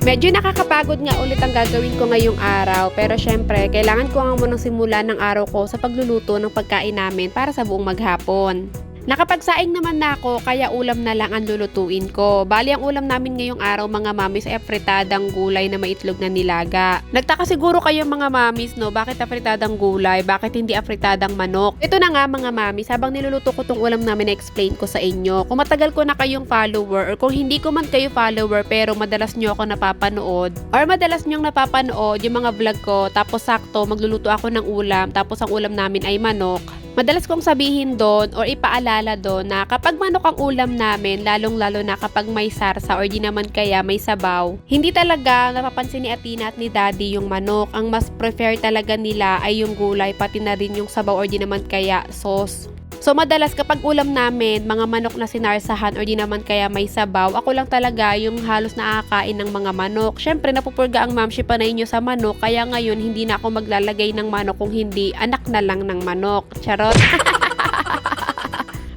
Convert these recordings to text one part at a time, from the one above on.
Medyo nakakapagod nga ulit ang gagawin ko ngayong araw, pero syempre, kailangan ko nga munang simulan ng araw ko sa pagluluto ng pagkain namin para sa buong maghapon. Nakapagsaing naman na ako, kaya ulam na lang ang lulutuin ko. Bali, ang ulam namin ngayong araw mga mamis ay fritadang gulay na maitlog na nilaga. Nagtaka siguro kayo mga mamis, no? Bakit fritadang gulay? Bakit hindi fritadang manok? Ito na nga mga mamis, habang niluluto ko tong ulam namin, explain ko sa inyo. Kung matagal ko na kayong follower or kung hindi ko man kayo follower pero madalas nyo ako napapanood or madalas nyong napapanood yung mga vlog ko tapos sakto magluluto ako ng ulam tapos ang ulam namin ay manok. Madalas kong sabihin doon or ipaalala doon na kapag manok ang ulam namin, lalong-lalo na kapag may sarsa or di naman kaya may sabaw, hindi talaga napapansin ni Athena at ni Daddy yung manok. Ang mas prefer talaga nila ay yung gulay, pati na rin yung sabaw or di naman kaya sauce. So madalas kapag ulam namin, mga manok na sinarsahan or di naman kaya may sabaw, ako lang talaga yung halos nakakain ng mga manok. Syempre napupurga ang mamshi panay nyo sa manok, kaya ngayon hindi na ako maglalagay ng manok, kung hindi anak na lang ng manok. Charot!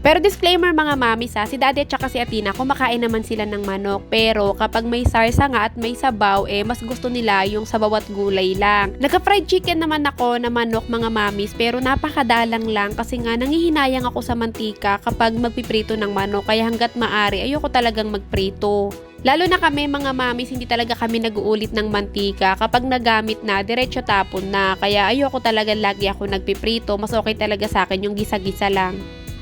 Pero disclaimer mga mamis si Daddy at saka si Athena, kumakain naman sila ng manok. Pero kapag may sarsa nga at may sabaw, mas gusto nila yung sabaw at gulay lang. Nagka-fried chicken naman ako na manok mga mamis, pero napakadalang lang kasi nga nangihinayang ako sa mantika kapag magpiprito ng manok. Kaya hanggat maari, ayoko talagang magprito. Lalo na kami mga mamis, hindi talaga kami nag-uulit ng mantika. Kapag nagamit na, diretso tapon na. Kaya ayoko talaga lagi ako nagpiprito. Mas okay talaga sa akin yung gisa-gisa lang.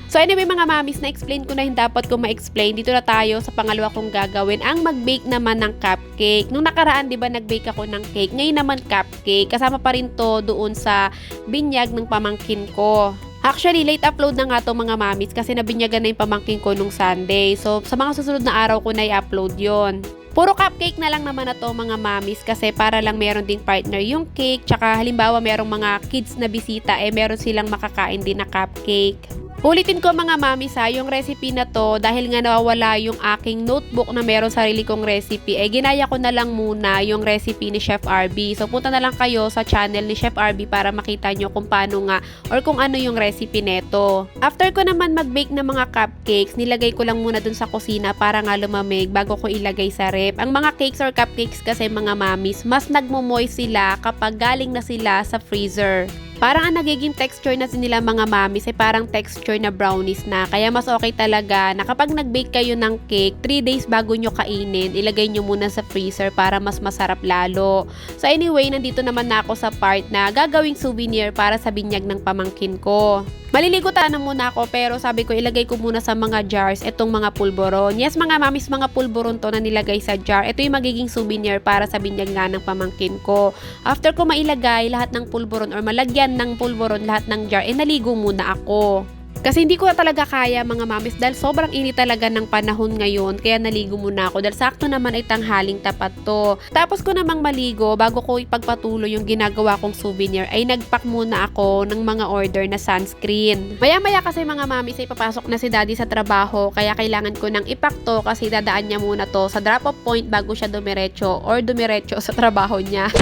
So anyway mga mamis, na-explain ko na yung dapat kong ma-explain. Dito na tayo sa pangalawa kong gagawin, ang mag-bake naman ng cupcake. Nung nakaraan, di ba, nag-bake ako ng cake. Ngayon naman cupcake. Kasama pa rin to doon sa binyag ng pamangkin ko. Actually, late upload na nga to mga mamis kasi nabinyagan na yung pamangkin ko nung Sunday. So sa mga susunod na araw ko na i-upload yon. Puro cupcake na lang naman na to mga mamis kasi para lang meron ding partner yung cake. Tsaka halimbawa merong mga kids na bisita, meron silang makakain din na cupcake. Ulitin ko mga mamis yung recipe na to dahil nga nawawala yung aking notebook na meron sarili kong recipe. Ginaya ko na lang muna yung recipe ni Chef RB. So punta na lang kayo sa channel ni Chef RB para makita nyo kung paano nga or kung ano yung recipe neto. After ko naman mag-bake ng mga cupcakes, nilagay ko lang muna dun sa kusina para nga lumamig bago ko ilagay sa ref. Ang mga cakes or cupcakes kasi mga mamis, mas nagmo-moist sila kapag galing na sila sa freezer. Parang ang nagiging texture na nila mga mamis ay parang texture na brownies na. Kaya mas okay talaga na kapag nag-bake kayo ng cake, 3 days bago nyo kainin, ilagay nyo muna sa freezer para mas masarap lalo. So anyway, nandito naman na ako sa part na gagawing souvenir para sa binyag ng pamangkin ko. Maliligo na muna ako pero sabi ko ilagay ko muna sa mga jars itong mga pulboron. Yes mga mamis, mga pulboron to na nilagay sa jar. Ito yung magiging souvenir para sa binyag nga ng pamangkin ko. After ko mailagay lahat ng pulboron or malagyan ng pulboron lahat ng jar, naligo muna ako. Kasi hindi ko na talaga kaya mga mamis dahil sobrang init talaga ng panahon ngayon, kaya naligo muna ako dahil sakto naman ay tanghaling tapat to. Tapos ko namang maligo, bago ko ipagpatuloy yung ginagawa kong souvenir ay nagpack muna ako ng mga order na sunscreen. Maya-maya kasi mga mamis ay papasok na si Daddy sa trabaho, kaya kailangan ko nang ipack to kasi dadaan niya muna to sa drop-off point bago siya dumiretso or dumiretso sa trabaho niya.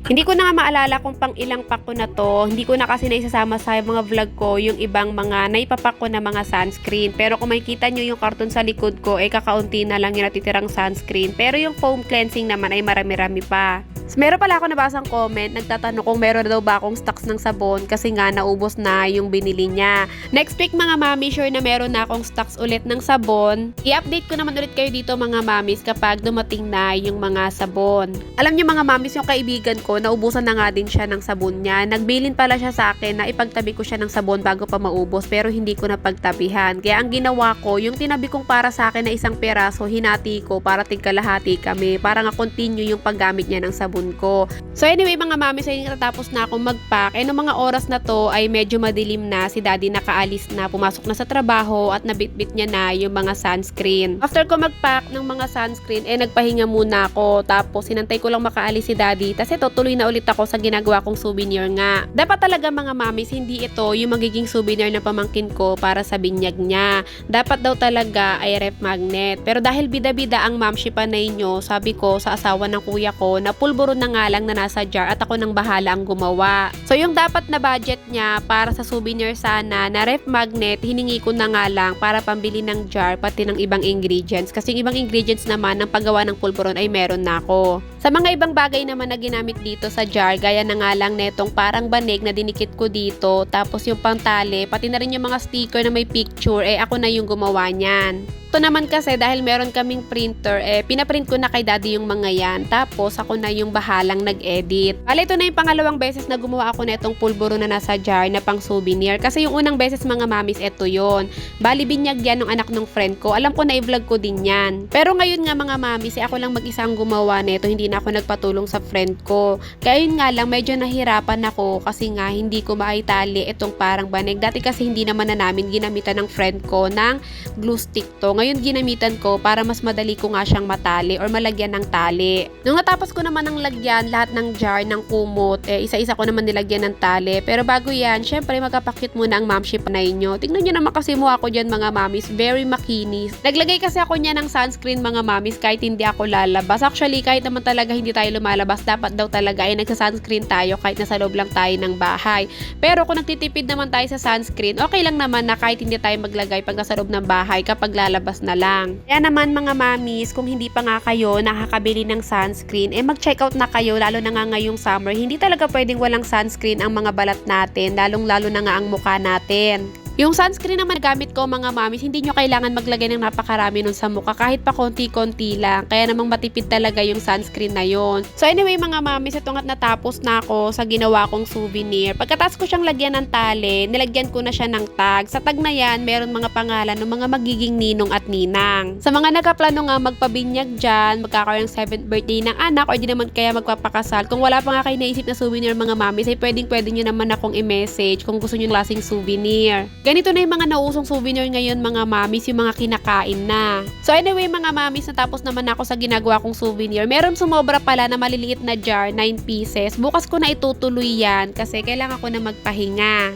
Hindi ko na nga maalala kung pang ilang pack ko na to. Hindi ko na kasi naisasama sa mga vlog ko yung ibang mga naipapak ko na mga sunscreen. Pero kung makikita nyo yung karton sa likod ko, kakaunti na lang yung natitirang sunscreen. Pero yung foam cleansing naman ay marami-rami pa. So, meron pala ako nabasang comment, nagtatanong kung meron daw ba akong stocks ng sabon kasi nga naubos na yung binili niya. Next week mga mami, sure na meron na akong stocks ulit ng sabon. I-update ko naman ulit kayo dito mga mamis kapag dumating na yung mga sabon. Alam niyo mga mamis, yung kaibigan ko, naubusan na nga din siya ng sabon niya. Nagbilin pala siya sa akin na ipagtabi ko siya ng sabon bago pa maubos pero hindi ko na pagtabihan. Kaya ang ginawa ko, yung tinabi kong para sa akin na isang peraso, hinati ko para tigkalahati kami. Para nga continue yung paggamit niya ng sabon ko. So anyway mga mami, ay natapos na akong mag-pack. Noong mga oras na to ay medyo madilim na. Si Daddy nakaalis na, pumasok na sa trabaho at nabitbit niya na yung mga sunscreen. After ko mag-pack ng mga sunscreen, nagpahinga muna ako. Tapos sinantay ko lang makaalis si Daddy. Tapos tuloy na ulit ako sa ginagawa kong souvenir nga. Dapat talaga mga mamis, hindi ito yung magiging souvenir na pamangkin ko para sa binyag niya. Dapat daw talaga ay ref magnet. Pero dahil bida-bida ang mamshi panay nyo, sabi ko sa asawa ng kuya ko na pulburo pulburo na nga lang na nasa jar at ako nang bahala ang gumawa. So yung dapat na budget niya para sa souvenir sana na ref magnet, hiningi ko na nga lang para pambili ng jar pati ng ibang ingredients. Kasi yung ibang ingredients naman ng paggawa ng pulburon ay meron na ako. Sa mga ibang bagay naman na ginamit dito sa jar, gaya na nga lang netong parang banig na dinikit ko dito, tapos yung pantali, pati na rin yung mga sticker na may picture, ako na yung gumawa niyan. Ito naman kasi dahil meron kaming printer, pinaprint ko na kay daddy yung mga yan. Tapos ako na yung bahalang nag-edit. Bale, ito na yung pangalawang beses na gumawa ako na itong pulburo na nasa jar na pang souvenir. Kasi yung unang beses mga mamis, ito yon. Bali, binyag yan ng anak ng friend ko. Alam ko na i-vlog ko din yan. Pero ngayon nga mga mamis, ako lang mag-isa ang gumawa nito. Hindi na ako nagpatulong sa friend ko. Kaya yun nga lang, medyo nahirapan ako kasi nga hindi ko maitali itong parang banig. Dati kasi hindi naman na namin ginamitan ng friend ko ng glue stick to. Ngayon ginamitan ko para mas madali ko nga siyang matali or malagyan ng tali. Nung natapos ko naman ng lagyan lahat ng jar ng kumot, isa-isa ko naman nilagyan ng tali. Pero bago yan, syempre magkapakit muna ang mamship na inyo. Tingnan nyo naman kasi mukha ko dyan mga mamis, very makinis. Naglagay kasi ako niya ng sunscreen mga mamis kahit hindi ako lalabas. Actually, kahit naman talaga hindi tayo lumalabas, dapat daw talaga ay nagsa-sunscreen tayo kahit nasa loob lang tayo ng bahay. Pero kung nagtitipid naman tayo sa sunscreen, okay lang naman na kahit hindi tayo maglagay pag nasa loob ng bahay kapag lalabas na lang. Kaya naman mga mamis, kung hindi pa nga kayo nakakabili ng sunscreen, mag-check out na kayo, lalo na nga ngayong summer. Hindi talaga pwedeng walang sunscreen ang mga balat natin, lalong-lalo na nga ang mukha natin. Yung sunscreen naman gamit ko mga mamis, hindi nyo kailangan maglagay ng napakarami nun sa mukha, kahit pa konti-konti lang. Kaya namang matipid talaga yung sunscreen na yon. So anyway mga mamis, ito nga't natapos na ako sa ginawa kong souvenir. Pagkatapos ko siyang lagyan ng tali, nilagyan ko na siya ng tag. Sa tag na yan, meron mga pangalan ng mga magiging ninong at ninang. Sa mga nagkaplano nga magpabinyag dyan, magkakaroon ng 7th birthday ng anak, o di naman kaya magpapakasal, kung wala pa nga kayo naisip na souvenir mga mamis, ay pwedeng nyo naman akong i-message kung gusto nyo ng klaseng souvenir. Ganito na yung mga nausong souvenir ngayon mga mamis, yung mga kinakain na. So anyway mga mamis, natapos naman ako sa ginagawa kong souvenir. Meron sumobra pala na maliliit na jar, 9 pieces. Bukas ko na itutuloy yan kasi kailangan ko na magpahinga.